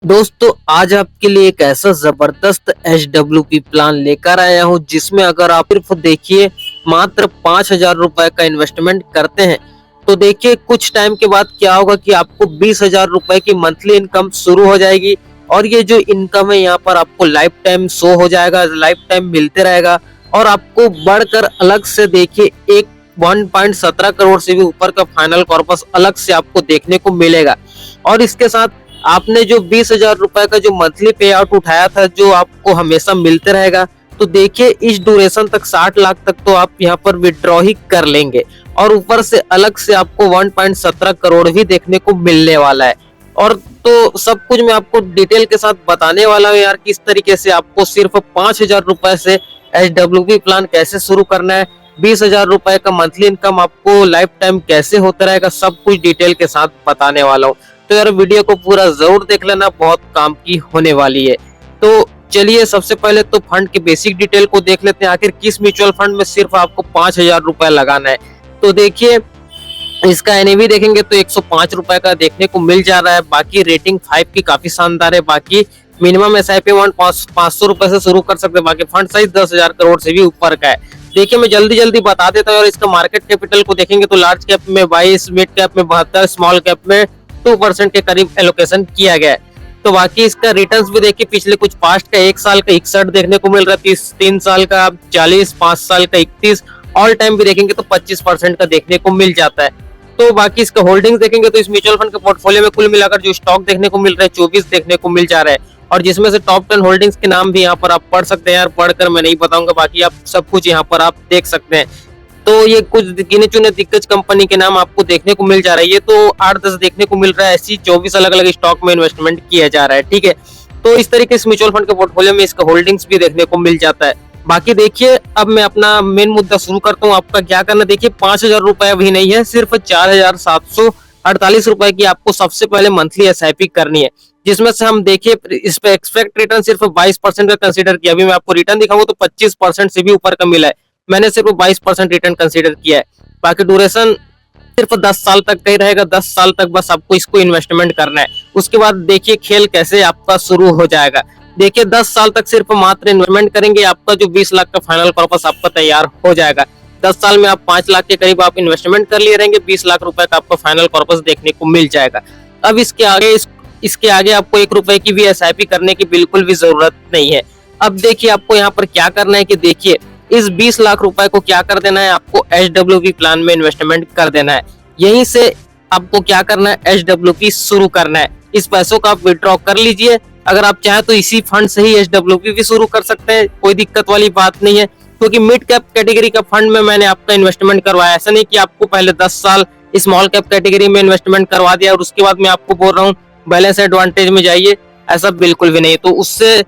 दोस्तों आज आपके लिए एक ऐसा जबरदस्त HWP प्लान लेकर आया हूं जिसमें अगर आप सिर्फ देखिए मात्र 5,000 रुपए का इन्वेस्टमेंट करते हैं तो देखिए कुछ टाइम के बाद क्या होगा कि आपको 20,000 रुपए की मंथली इनकम शुरू हो जाएगी। और ये जो इनकम है यहाँ पर आपको लाइफ टाइम शो हो जाएगा, लाइफ टाइम मिलते रहेगा। और आपको बढ़कर अलग से देखिए एक 1.17 करोड़ से भी ऊपर का फाइनल कॉर्पस अलग से आपको देखने को मिलेगा। और इसके साथ आपने जो 20,000 रुपए का जो मंथली पे आउट उठाया था जो आपको हमेशा मिलते रहेगा, तो देखिए इस ड्यूरेशन तक 60 लाख तक तो आप यहाँ पर विड्रॉ ही कर लेंगे। और ऊपर से अलग से आपको 1.17 करोड़ भी देखने को मिलने वाला है। और तो सब कुछ मैं आपको डिटेल के साथ बताने वाला हूँ यार, किस तरीके से आपको सिर्फ 5,000 रुपए से HWP प्लान कैसे शुरू करना है, 20,000 रुपए का मंथली इनकम आपको लाइफ टाइम कैसे होता रहेगा, सब कुछ डिटेल के साथ बताने वाला हूँ। तो यार वीडियो को पूरा जरूर देख लेना, बहुत काम की होने वाली है। तो चलिए सबसे पहले तो फंड के बेसिक डिटेल को देख लेते हैं, आखिर किस म्यूचुअल फंड में सिर्फ आपको 5,000 रुपए लगाना है। तो देखिए इसका एनएवी देखेंगे तो 105 रुपए का देखने को मिल जा रहा है। बाकी रेटिंग 5 की काफी शानदार है। बाकी मिनिमम SIP 500 रुपए से शुरू कर सकते हैं। बाकी फंड साइज 10,000 करोड़ से भी ऊपर का है। देखिए मैं जल्दी जल्दी बता देता हूँ। और इसका मार्केट कैपिटल को देखेंगे तो लार्ज कैप में 22, मिड कैप में 72, स्मॉल कैप में 2% के करीब एलोकेशन किया गया है। तो बाकी इसका रिटर्न्स भी देखिए पिछले कुछ पास्ट का 1 साल का 61 देखने को मिल रहा है, 3 साल का 40, 5 साल का 31, ऑल टाइम भी देखेंगे तो 25% का देखने को मिल जाता है। तो बाकी इसका होल्डिंग्स देखेंगे तो इस म्यूचुअल फंड के पोर्टफोलियो में कुल मिलाकर जो स्टॉक देखने को मिल रहा है 24 देखने को मिल जा रहा है। और जिसमें से टॉप 10 होल्डिंग्स के नाम भी यहाँ पर आप पढ़ सकते हैं यार, पढ़कर मैं नहीं बताऊंगा, बाकी आप सब कुछ यहाँ पर आप देख सकते हैं। तो ये कुछ गिने चुने दिग्गज कंपनी के नाम आपको देखने को मिल जा रहा है। ये तो 8-10 देखने को मिल रहा है, ऐसी 24 अलग अलग स्टॉक में इन्वेस्टमेंट किया जा रहा है, ठीक है। तो इस तरीके से म्यूचुअल फंड के पोर्टफोलियो में इसका होल्डिंग्स भी देखने को मिल जाता है। बाकी देखिए अब मैं अपना मेन मुद्दा शुरू करता हूँ। आपका क्या करना, देखिए 5,000 रुपए अभी नहीं है, सिर्फ 4,748 रुपए की आपको सबसे पहले मंथली SIP करनी है। जिसमें से हम देखिए इस पे एक्सपेक्ट रिटर्न सिर्फ 22% का कंसीडर किया। अभी मैं आपको रिटर्न दिखाऊंगा तो 25% से भी ऊपर का मिला है, मैंने सिर्फ 22% रिटर्न कंसीडर किया है। बाकी ड्यूरेशन सिर्फ 10 साल तक का ही रहेगा, 10 साल तक बस आपको इसको इन्वेस्टमेंट करना है। उसके बाद देखिए खेल कैसे आपका शुरू हो जाएगा। देखिए 10 साल तक सिर्फ मात्र इन्वेस्टमेंट करेंगे, आपका जो 20 लाख का फाइनल पर्पस आपका तैयार हो जाएगा। 10 साल में आप 5 लाख के करीब आप इन्वेस्टमेंट कर लिए रहेंगे, 20 लाख रुपए का आपका फाइनल पर्पस देखने को मिल जाएगा। अब इसके आगे आपको 1 रुपए की भी SIP करने की बिल्कुल भी जरूरत नहीं है। अब देखिए आपको यहाँ पर क्या करना है कि देखिए इस 20 लाख रुपए को क्या कर देना है, आपको HWP प्लान में इन्वेस्टमेंट कर देना है। यहीं से आपको क्या करना है, HWP शुरू करना है। इस पैसों का आप विड्रॉ कर लीजिए। अगर आप चाहें तो इसी फंड से ही HWP भी शुरू कर सकते हैं, कोई दिक्कत वाली बात नहीं है। क्योंकि मिड कैप कैटेगरी का फंड में मैंने आपका इन्वेस्टमेंट करवाया, ऐसा नहीं कि आपको पहले 10 साल स्मॉल कैप कैटेगरी में इन्वेस्टमेंट करवा दिया और उसके बाद मैं आपको बोल रहा हूँ बैलेंस एडवांटेज में जाइए, ऐसा बिल्कुल भी नहीं। तो उससे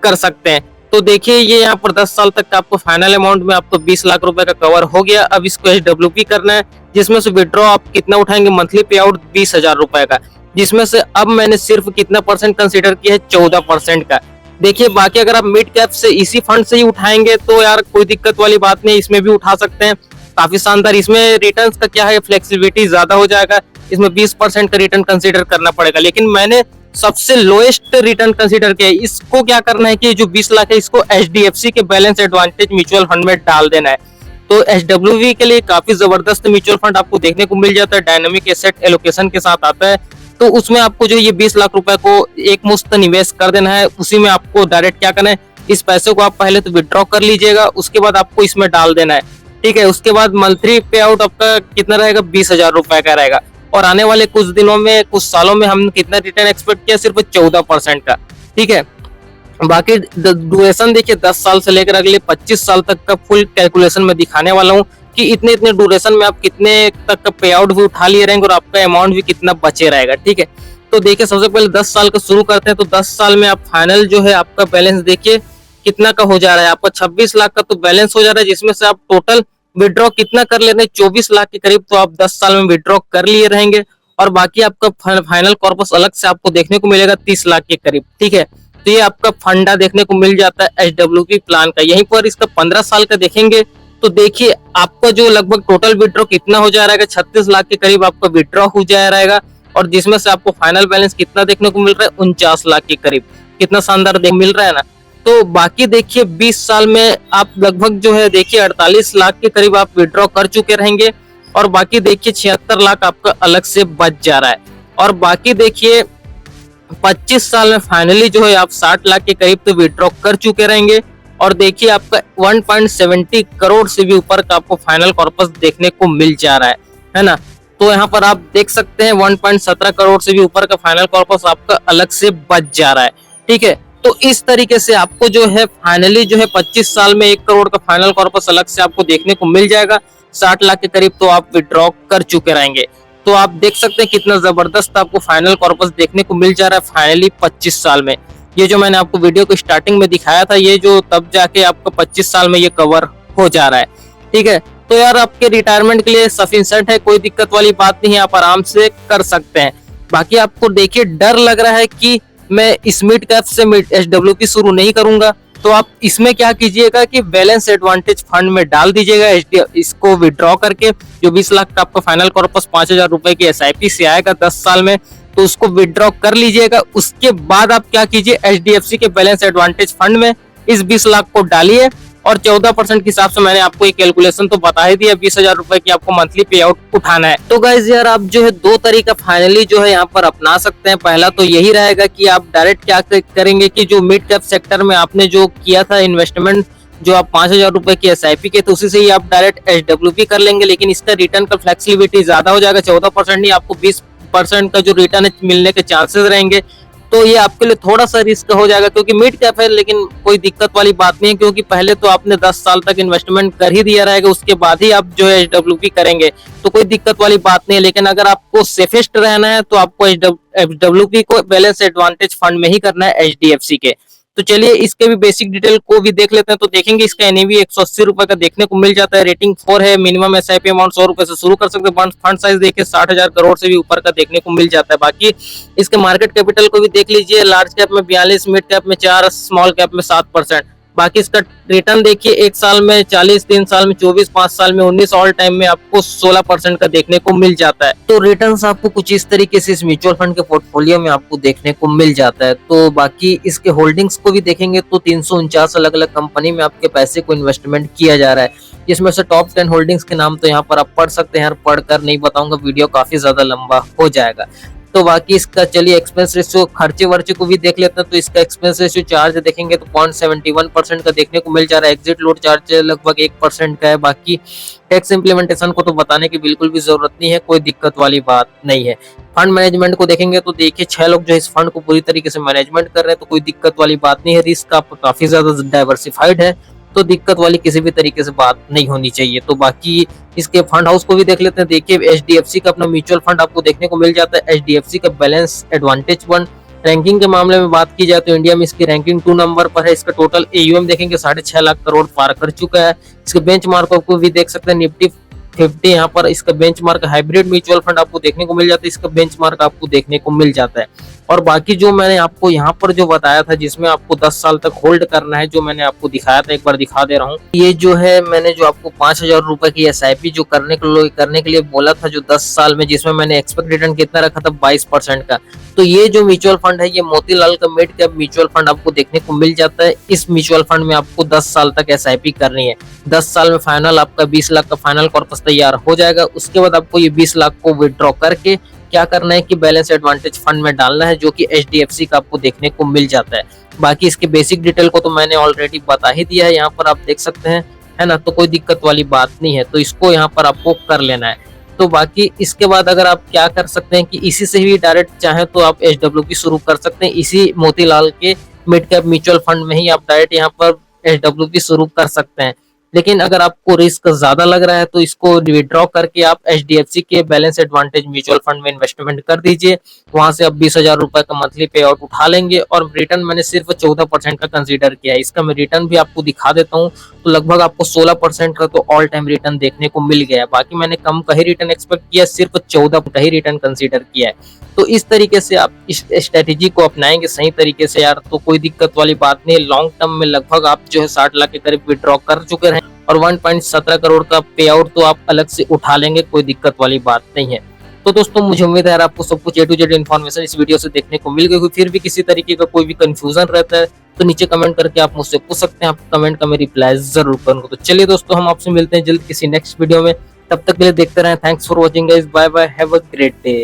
कर सकते हैं। तो देखिए ये यहाँ पर 10 साल तक का आपको फाइनल अमाउंट में आपको 20 लाख रुपए का कवर हो गया। अब इसको HWP करना है, जिसमें से विड्रॉ आप कितना उठाएंगे, मंथली पे आउट 20,000 रुपए का, जिसमें से अब मैंने सिर्फ कितना परसेंट कंसीडर किया है, 14% का। देखिए बाकी अगर आप मिड कैप से इसी फंड से ही उठाएंगे तो यार कोई दिक्कत वाली बात नहीं, इसमें भी उठा सकते हैं, काफी शानदार। इसमें रिटर्न का क्या है, फ्लेक्सिबिलिटी ज्यादा हो जाएगा, इसमें 20% का रिटर्न कंसीडर करना पड़ेगा। लेकिन मैंने सबसे लोएस्ट रिटर्न कंसीडर किया है। इसको क्या करना है कि जो 20 लाख है इसको HDFC के बैलेंस एडवांटेज म्यूचुअल फंड में डाल देना है। तो HWP के लिए काफी जबरदस्त म्यूचुअल फंड आपको देखने को मिल जाता है, डायनामिक एसेट एलोकेशन के साथ आता है। तो उसमें आपको जो ये 20 लाख रुपए को एक मुश्त निवेश कर देना है, उसी में आपको डायरेक्ट क्या करना है, इस पैसे को आप पहले तो विड्रॉ कर लीजिएगा, उसके बाद आपको इसमें डाल देना है, ठीक है। उसके बाद मंथली पे आउट आपका कितना रहेगा, 20,000 रुपए का रहेगा। और आने वाले कुछ दिनों में, कुछ सालों में हम कितना रिटर्न एक्सपेक्ट किया, सिर्फ 14% का, ठीक है। बाकी ड्यूरेशन देखिए 10 साल से लेकर अगले 25 साल तक का फुल कैलकुलेशन में दिखाने वाला हूँ कि इतने इतने ड्यूरेशन में आप कितने तक का पे आउट भी उठा लिए रहेंगे और आपका अमाउंट भी कितना बचे रहेगा, ठीक है। तो देखिए सबसे पहले 10 साल का शुरू करते हैं। तो 10 साल में आप फाइनल जो है आपका बैलेंस देखिए कितना का हो जा रहा है, आपका 26 लाख का तो बैलेंस हो जा रहा है, जिसमें से आप टोटल विड्रॉ कितना कर लेते हैं, 24 लाख के करीब तो आप 10 साल में विड्रॉ कर लिए रहेंगे। और बाकी आपका फाइनल कॉर्पस अलग से आपको देखने को मिलेगा 30 लाख के करीब, ठीक है। तो ये आपका फंडा देखने को मिल जाता है HWP प्लान का। यहीं पर इसका 15 साल का देखेंगे तो देखिए आपका जो लगभग टोटल विड्रॉ कितना हो जा रहेगा, 36 लाख के करीब आपका विड्रॉ हो जा रहेगा। और जिसमें से आपको फाइनल बैलेंस कितना देखने को मिल रहा है, 49 लाख के करीब। कितना शानदार मिल रहा है ना। तो बाकी देखिए 20 साल में आप लगभग जो है देखिए 48 लाख के करीब आप विड्रॉ कर चुके रहेंगे, और बाकी देखिए 76 लाख आपका अलग से बच जा रहा है। और बाकी देखिए 25 साल में फाइनली जो है आप 60 लाख के करीब तो विड्रॉ कर चुके रहेंगे, और देखिए आपका 1.70 करोड़ से भी ऊपर का आपको फाइनल कॉर्पस देखने को मिल जा रहा है ना। तो यहाँ पर आप देख सकते हैं 1.17 करोड़ से भी ऊपर का फाइनल कॉर्पस आपका अलग से बच जा रहा है। ठीक है, तो इस तरीके से आपको जो है फाइनली जो है 25 साल में 1 करोड़ का फाइनल कॉर्पस अलग से आपको देखने को मिल जाएगा। 60 लाख के करीब तो आप विड्रॉ कर चुके रहेंगे। तो आप देख सकते हैं कितना जबरदस्त आपको फाइनल कॉर्पस देखने को मिल जा रहा है फाइनली 25 साल में। ये जो मैंने आपको वीडियो को स्टार्टिंग में दिखाया था, ये जो तब जाके आपको 25 साल में ये कवर हो जा रहा है। ठीक है, तो यार आपके रिटायरमेंट के लिए सफिशिएंट है, कोई दिक्कत वाली बात नहीं है, आप आराम से कर सकते हैं। बाकी आपको देखिए डर लग रहा है कि मैं इस मिड कैप से SWP शुरू नहीं करूंगा, तो आप इसमें क्या कीजिएगा कि बैलेंस एडवांटेज फंड में डाल दीजिएगा। इसको विड्रॉ करके जो 20 लाख का आपका फाइनल कॉर्पस 5,000 रुपए की SIP से आएगा 10 साल में, तो उसको विड्रॉ कर लीजिएगा। उसके बाद आप क्या कीजिए, HDFC के बैलेंस एडवांटेज फंड में इस 20 लाख को डालिए, और 14% के हिसाब से मैंने आपको एक कैलकुलेशन तो बता ही दिया, 20,000 रुपए की आपको मंथली पे आउट उठाना है। तो गाइस यार आप जो है 2 तरीका फाइनली जो है यहाँ पर अपना सकते हैं। पहला तो यही रहेगा कि आप डायरेक्ट क्या करेंगे कि जो मिड कैप सेक्टर में आपने जो किया था इन्वेस्टमेंट, जो आप 5,000 रुपए की SIP के, तो उसी से ही आप डायरेक्ट SWP कर लेंगे। लेकिन इसका रिटर्न का फ्लेक्सिबिलिटी ज्यादा हो जाएगा, 14% नहीं आपको 20% का जो रिटर्न मिलने के चांसेस रहेंगे। तो ये आपके लिए थोड़ा सा रिस्क हो जाएगा, क्योंकि मिड कैप है, लेकिन कोई दिक्कत वाली बात नहीं है, क्योंकि पहले तो आपने 10 साल तक इन्वेस्टमेंट कर ही दिया रहेगा, उसके बाद ही आप जो है SWP करेंगे, तो कोई दिक्कत वाली बात नहीं है। लेकिन अगर आपको सेफेस्ट रहना है तो आपको SWP को बैलेंस एडवांटेज फंड में ही करना है, HDFC के। तो चलिए इसके भी बेसिक डिटेल को भी देख लेते हैं। तो देखेंगे इसका NAV 180 रुपए का देखने को मिल जाता है, रेटिंग 4 है, मिनिमम SIP अमाउंट 100 रुपए से शुरू कर सकते हैं, फंड साइज देखिए 60,000 करोड़ से भी ऊपर का देखने को मिल जाता है। बाकी इसके मार्केट कैपिटल को भी देख लीजिए, लार्ज कैप में 42, मिड कैप में 4, स्मॉल कैप में 7%। बाकी इसका रिटर्न देखिए 1 साल में 40, 3 साल में 24, 5 साल में 19, ऑल टाइम में आपको 16% का देखने को मिल जाता है। तो रिटर्न्स आपको कुछ इस तरीके से इस म्यूचुअल फंड के पोर्टफोलियो में आपको देखने को मिल जाता है। तो बाकी इसके होल्डिंग्स को भी देखेंगे तो 349 अलग अलग कंपनी में आपके पैसे को इन्वेस्टमेंट किया जा रहा है, जिसमें से टॉप 10 होल्डिंग्स के नाम तो यहाँ पर आप पढ़ सकते हैं, पढ़कर नहीं बताऊंगा, वीडियो काफी ज्यादा लंबा हो जाएगा। तो बाकी इसका चलिए एक्सपेंस रेशियो, खर्चे वर्चे को भी देख लेते हैं। तो इसका एक्सपेंस रेशियो चार्ज देखेंगे तो 0.71% का देखने को मिल जा रहा है, एग्जिट लोड चार्ज लगभग 1% का है। बाकी टैक्स इंप्लीमेंटेशन को तो बताने की बिल्कुल भी जरूरत नहीं है, कोई दिक्कत वाली बात नहीं है। फंड मैनेजमेंट को देखेंगे तो देखिए 6 लोग जो इस फंड को पूरी तरीके से मैनेजमेंट कर रहे हैं, तो कोई दिक्कत वाली बात नहीं है। रिस्क आपका काफी ज्यादा डाइवर्सिफाइड है, तो दिक्कत वाली किसी भी तरीके से बात नहीं होनी चाहिए। तो बाकी इसके फंड हाउस को भी देख लेते हैं। देखिए HDFC का अपना म्यूचुअल फंड आपको देखने को मिल जाता है, HDFC का बैलेंस एडवांटेज फंड। रैंकिंग के मामले में बात की जाए तो इंडिया में इसकी रैंकिंग 2 नंबर पर है। इसका टोटल AUM देखेंगे 6.5 लाख करोड़ पार कर चुका है। इसके बेंचमार्क को भी देख सकते हैं, निफ्टी 50 यहाँ पर इसका बेंचमार्क। हाइब्रिड म्यूचुअल फंड आपको देखने को मिल जाता है, इसका बेंचमार्क आपको देखने को मिल जाता है। और बाकी जो मैंने आपको यहाँ पर जो बताया था, जिसमें आपको 10 साल तक होल्ड करना है, जो मैंने आपको दिखाया था, एक बार दिखा दे रहा हूँ। ये जो है मैंने जो आपको 5,000 रुपए की SIP जो करने के लिए बोला था, जो 10 साल में, जिसमें मैंने एक्सपेक्ट रिटर्न कितना रखा था 22% का। तो ये जो म्यूचुअल फंड है, ये मोतीलाल का मिड कैप म्यूचुअल फंड आपको देखने को मिल जाता है। इस म्यूचुअल फंड में आपको 10 साल तक SIP करनी है। 10 साल में फाइनल आपका 20 लाख का फाइनल कॉर्पस तैयार हो जाएगा। उसके बाद आपको ये 20 लाख को विड्रॉ करके क्या करना है कि बैलेंस एडवांटेज फंड में डालना है, जो कि HDFC का आपको देखने को मिल जाता है। बाकी इसके बेसिक डिटेल को तो मैंने ऑलरेडी बता ही दिया है, यहाँ पर आप देख सकते हैं, है ना। तो कोई दिक्कत वाली बात नहीं है, तो इसको यहाँ पर आपको कर लेना है। तो बाकी इसके बाद अगर आप क्या कर सकते हैं कि इसी से ही डायरेक्ट चाहे तो आप SWP शुरू कर सकते हैं। इसी मोतीलाल के मिड कैप म्यूचुअल फंड में ही आप डायरेक्ट यहाँ पर SWP शुरू कर सकते हैं। लेकिन अगर आपको रिस्क ज्यादा लग रहा है तो इसको विड्रॉ करके आप HDFC के बैलेंस एडवांटेज म्यूचुअल फंड में इन्वेस्टमेंट कर दीजिए। वहां से आप 20,000 रुपए का मंथली पे आउट उठा लेंगे, और रिटर्न मैंने सिर्फ 14% का कंसीडर किया है। इसका मैं रिटर्न भी आपको दिखा देता हूँ, तो लगभग आपको 16% का तो ऑल टाइम रिटर्न देखने को मिल गया है। बाकी मैंने कम का ही रिटर्न एक्सपेक्ट किया, सिर्फ 14 का ही रिटर्न कंसीडर किया है। तो इस तरीके से आप इस स्ट्रेटेजी को अपनाएंगे सही तरीके से यार, तो कोई दिक्कत वाली बात नहीं है। लॉन्ग टर्म में लगभग आप जो है 60 लाख के करीब विड्रॉ कर चुके हैं, और 1.17 करोड़ का पे आउट तो आप अलग से उठा लेंगे, कोई दिक्कत वाली बात नहीं है। तो दोस्तों मुझे उम्मीद है यार आपको सब कुछ A to Z इन्फॉर्मेशन इस वीडियो से देखने को मिल गई। फिर भी किसी तरीके का कोई भी कंफ्यूजन रहता है तो नीचे कमेंट करके आप मुझसे पूछ सकते हैं, आप कमेंट का मैं रिप्लाई जरूर करूंगा। तो चलिए दोस्तों, हम आपसे मिलते हैं जल्द किसी नेक्स्ट वीडियो में, तब तक के लिए देखते रहें। Thanks for watching guys, bye bye, have a great day.